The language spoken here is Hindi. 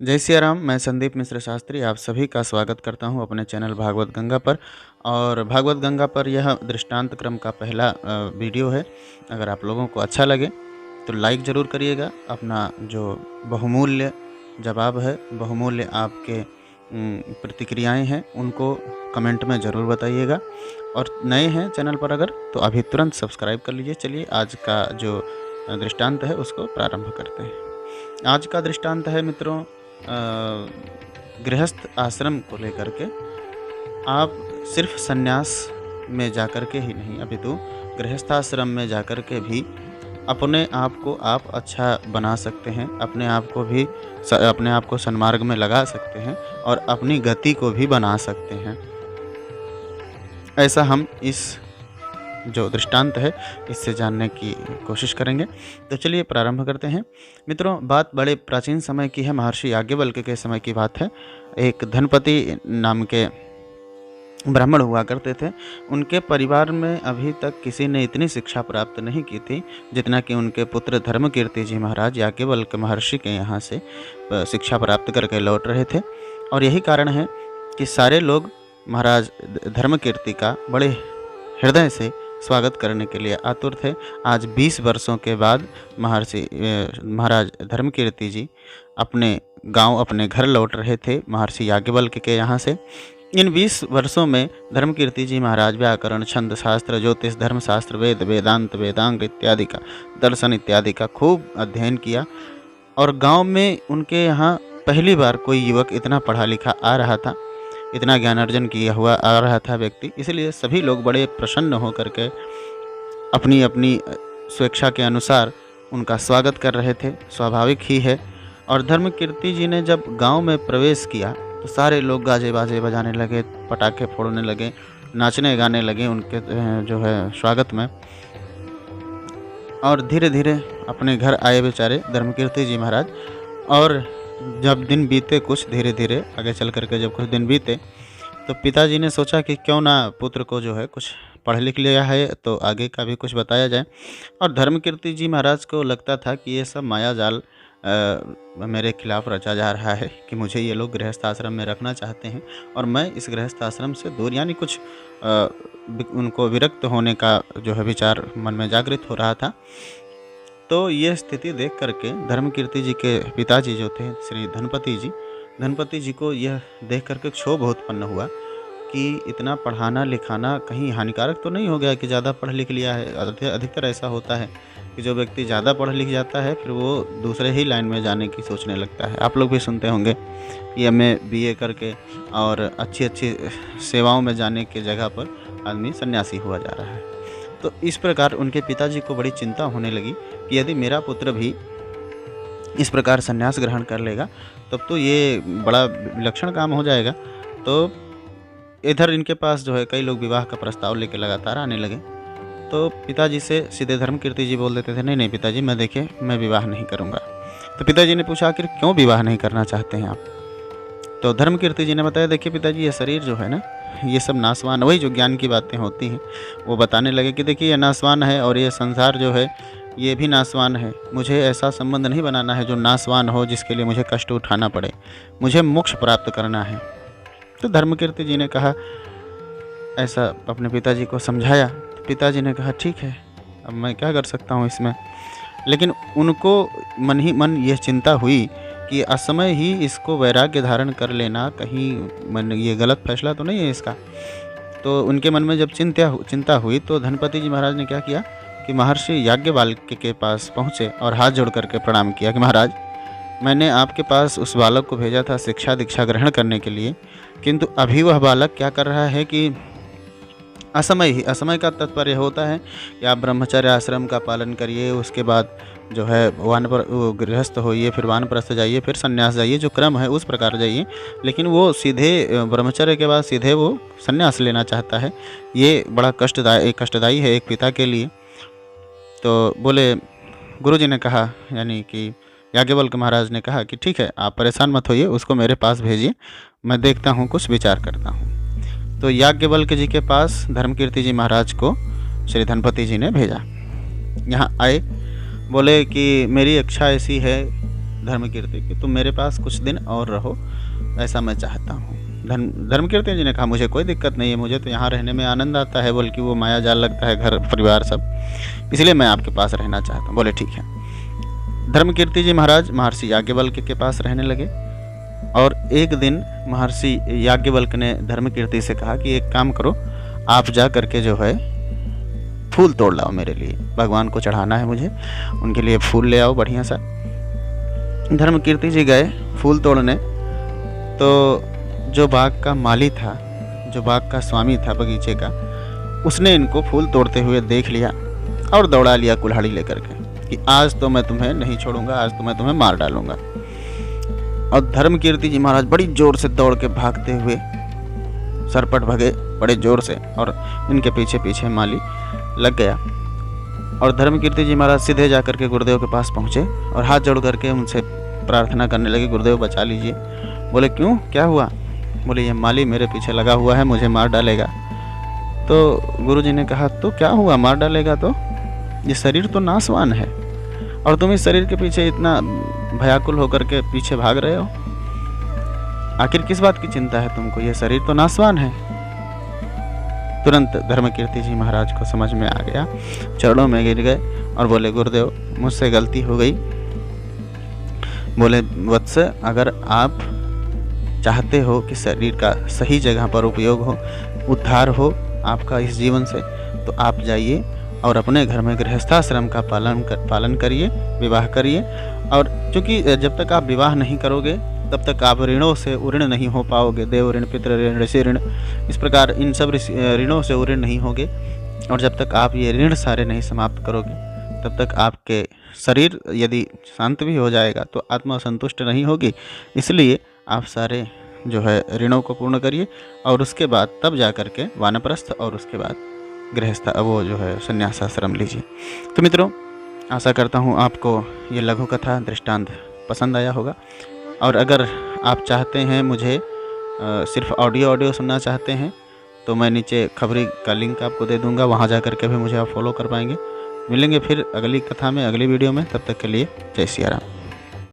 जय सिया राम। मैं संदीप मिश्र शास्त्री आप सभी का स्वागत करता हूं अपने चैनल भागवत गंगा पर। और भागवत गंगा पर यह दृष्टांत क्रम का पहला वीडियो है। अगर आप लोगों को अच्छा लगे तो लाइक ज़रूर करिएगा। अपना जो बहुमूल्य जवाब है, बहुमूल्य आपके प्रतिक्रियाएं हैं, उनको कमेंट में ज़रूर बताइएगा। और नए हैं चैनल पर अगर, तो अभी तुरंत सब्सक्राइब कर लीजिए। चलिए आज का जो दृष्टांत है उसको प्रारंभ करते हैं। आज का दृष्टांत है मित्रों गृहस्थ आश्रम को लेकर के। आप सिर्फ सन्यास में जाकर के ही नहीं, अपितु गृहस्थाश्रम में जाकर के भी अपने आप को आप अच्छा बना सकते हैं, अपने आप को सन्मार्ग में लगा सकते हैं और अपनी गति को भी बना सकते हैं। ऐसा हम इस जो दृष्टांत है इससे जानने की कोशिश करेंगे। तो चलिए प्रारंभ करते हैं। मित्रों, बात बड़े प्राचीन समय की है। महर्षि याज्ञवल्क्य के समय की बात है। एक धनपति नाम के ब्राह्मण हुआ करते थे। उनके परिवार में अभी तक किसी ने इतनी शिक्षा प्राप्त नहीं की थी जितना कि उनके पुत्र धर्मकीर्ति जी महाराज याज्ञवल्क्य महर्षि के यहाँ से शिक्षा प्राप्त करके लौट रहे थे। और यही कारण है कि सारे लोग महाराज धर्मकीर्ति का बड़े हृदय से स्वागत करने के लिए आतुर थे। आज 20 वर्षों के बाद महाराज धर्मकीर्ति जी अपने गांव, अपने घर लौट रहे थे महर्षि याज्ञवल्क्य के यहाँ से। इन 20 वर्षों में धर्मकीर्ति जी महाराज व्याकरण, छंद शास्त्र, ज्योतिष, धर्मशास्त्र, वेद, वेदांत, वेदांग इत्यादि का, दर्शन इत्यादि का खूब अध्ययन किया। और गांव में उनके यहाँ पहली बार कोई युवक इतना पढ़ा लिखा आ रहा था, इतना ज्ञान अर्जन किया हुआ आ रहा था व्यक्ति। इसलिए सभी लोग बड़े प्रसन्न होकर के अपनी अपनी स्वेच्छा के अनुसार उनका स्वागत कर रहे थे। स्वाभाविक ही है। और धर्मकीर्ति जी ने जब गांव में प्रवेश किया तो सारे लोग गाजे बाजे बजाने लगे, पटाखे फोड़ने लगे, नाचने गाने लगे उनके जो है स्वागत में। और धीरे धीरे अपने घर आए बेचारे धर्मकीर्ति जी महाराज। और जब दिन बीते, कुछ धीरे धीरे आगे चल करके जब कुछ दिन बीते, तो पिताजी ने सोचा कि क्यों ना पुत्र को जो है कुछ पढ़ लिख लिया है तो आगे का भी कुछ बताया जाए। और धर्मकीर्ति जी महाराज को लगता था कि ये सब माया जाल मेरे खिलाफ रचा जा रहा है, कि मुझे ये लोग गृहस्थ आश्रम में रखना चाहते हैं और मैं इस गृहस्थ आश्रम से दूर, यानी कुछ उनको विरक्त होने का जो है विचार मन में जागृत हो रहा था। तो ये स्थिति देख करके धर्मकीर्ति जी के पिताजी जो थे श्री धनपति जी को यह देख करके क्षोभ उत्पन्न हुआ कि इतना पढ़ाना लिखाना कहीं हानिकारक तो नहीं हो गया कि ज़्यादा पढ़ लिख लिया है। अधिकतर ऐसा होता है कि जो व्यक्ति ज़्यादा पढ़ लिख जाता है फिर वो दूसरे ही लाइन में जाने की सोचने लगता है। आप लोग भी सुनते होंगे कि MA BA करके और अच्छी अच्छी सेवाओं में जाने के जगह पर आदमी सन्यासी हुआ जा रहा है। तो इस प्रकार उनके पिताजी को बड़ी चिंता होने लगी कि यदि मेरा पुत्र भी इस प्रकार संन्यास ग्रहण कर लेगा तब तो ये बड़ा विलक्षण काम हो जाएगा। तो इधर इनके पास जो है कई लोग विवाह का प्रस्ताव लेके लगातार आने लगे। तो पिताजी से सीधे धर्मकीर्ति जी बोल देते थे, नहीं नहीं पिताजी, मैं विवाह नहीं करूँगा। तो पिताजी ने पूछा आखिर क्यों विवाह नहीं करना चाहते हैं आप? तो धर्मकीर्ति जी ने बताया, देखिए पिताजी, ये शरीर जो है ना, ये सब नासवान, वही जो ज्ञान की बातें होती हैं वो बताने लगे कि देखिए ये नासवान है और ये संसार जो है ये भी नासवान है। मुझे ऐसा संबंध नहीं बनाना है जो नासवान हो, जिसके लिए मुझे कष्ट उठाना पड़े। मुझे मोक्ष प्राप्त करना है। तो धर्मकीर्ति जी ने कहा, ऐसा अपने पिताजी को समझाया। तो पिताजी ने कहा ठीक है, अब मैं क्या कर सकता हूँ इसमें। लेकिन उनको मन ही मन यह चिंता हुई कि असमय ही इसको वैराग्य धारण कर लेना, कहीं ये गलत फैसला तो नहीं है इसका। तो उनके मन में जब चिंता हुई तो धनपति जी महाराज ने क्या किया कि महर्षि याज्ञवल्क्य के पास पहुँचे और हाथ जोड़ करके प्रणाम किया कि महाराज, मैंने आपके पास उस बालक को भेजा था शिक्षा दीक्षा ग्रहण करने के लिए, किंतु अभी वह बालक क्या कर रहा है कि असमय का तात्पर्य होता है कि आप ब्रह्मचर्य आश्रम का पालन करिए, उसके बाद जो है गृहस्थ होइए, फिर वानप्रस्थ जाइए, फिर संन्यास जाइए, जो क्रम है उस प्रकार जाइए। लेकिन वो सीधे ब्रह्मचर्य के बाद सीधे वो संन्यास लेना चाहता है। ये बड़ा कष्टदायी है एक पिता के लिए। तो बोले, गुरुजी ने कहा, यानी कि याज्ञवल्क्य महाराज ने कहा कि ठीक है, आप परेशान मत होइए, उसको मेरे पास भेजिए, मैं देखता हूँ, कुछ विचार करता हूँ। तो याज्ञवल्क्य जी के पास धर्मकीर्ति जी महाराज को श्री धनपति जी ने भेजा। यहाँ आए, बोले कि मेरी इच्छा ऐसी है धर्मकीर्ति कि तुम मेरे पास कुछ दिन और रहो, ऐसा मैं चाहता हूँ। धर्मकीर्ति जी ने कहा मुझे कोई दिक्कत नहीं है, मुझे तो यहाँ रहने में आनंद आता है, बल्कि वो माया जाल लगता है घर परिवार सब, इसलिए मैं आपके पास रहना चाहता हूँ। बोले ठीक है। धर्मकीर्ति जी महाराज महर्षि याज्ञवल्क्य के पास रहने लगे। और एक दिन महर्षि याज्ञवल्क्य ने धर्मकीर्ति से कहा कि एक काम करो, आप जा करके जो है फूल तोड़ लाओ मेरे लिए, भगवान को चढ़ाना है मुझे, उनके लिए फूल ले आओ बढ़िया सा। धर्मकीर्ति जी गए फूल तोड़ने, तो जो बाग का माली था, जो बाग का स्वामी था बगीचे का, उसने इनको फूल तोड़ते हुए देख लिया और दौड़ा लिया कुल्हाड़ी लेकर के कि आज तो मैं तुम्हें नहीं छोड़ूंगा, आज तो मैं तुम्हें मार डालूंगा। और धर्मकीर्ति जी महाराज बड़ी जोर से दौड़ के भागते हुए सरपट भगे बड़े जोर से, और इनके पीछे पीछे माली लग गया। और धर्मकीर्ति जी महाराज सीधे जाकर के गुरुदेव के पास पहुँचे और हाथ जोड़ करके उनसे प्रार्थना करने लगे, गुरुदेव बचा लीजिए। बोले क्यों, क्या हुआ? बोले ये माली मेरे पीछे लगा हुआ है, मुझे मार डालेगा। तो गुरु जी ने कहा तो क्या हुआ, मार डालेगा तो? ये शरीर तो नाशवान है और तुम इस शरीर के पीछे इतना भयाकुल होकर के पीछे भाग रहे हो, आखिर किस बात की चिंता है तुमको? ये शरीर तो नाशवान है। तुरंत धर्मकीर्ति जी महाराज को समझ में आ गया, चरणों में गिर गए और बोले गुरुदेव मुझसे गलती हो गई। बोले वत्स, अगर आप चाहते हो कि शरीर का सही जगह पर उपयोग हो, उद्धार हो आपका इस जीवन से, तो आप जाइए और अपने घर में गृहस्थाश्रम का पालन करिए, विवाह करिए। और चूँकि जब तक आप विवाह नहीं करोगे तब तक आप ऋणों से उऋण नहीं हो पाओगे, देव ऋण, पितृ ऋण, ऋषि ऋण, इस प्रकार इन सब ऋणों से उऋण नहीं होगे। और जब तक आप ये ऋण सारे नहीं समाप्त करोगे तब तक आपके शरीर यदि शांत भी हो जाएगा तो आत्मा संतुष्ट नहीं होगी। इसलिए आप सारे जो है ऋणों को पूर्ण करिए और उसके बाद तब जा कर के वानप्रस्थ और उसके बाद गृहस्थ वो जो है संन्यासाश्रम लीजिए। तो मित्रों, आशा करता हूँ आपको ये लघु कथा दृष्टांत पसंद आया होगा। और अगर आप चाहते हैं मुझे सिर्फ ऑडियो सुनना चाहते हैं तो मैं नीचे खबरी का लिंक आपको दे दूंगा, वहाँ जा कर के भी मुझे आप फॉलो कर पाएंगे। मिलेंगे फिर अगली कथा में, अगली वीडियो में, तब तक के लिए जय सिया राम।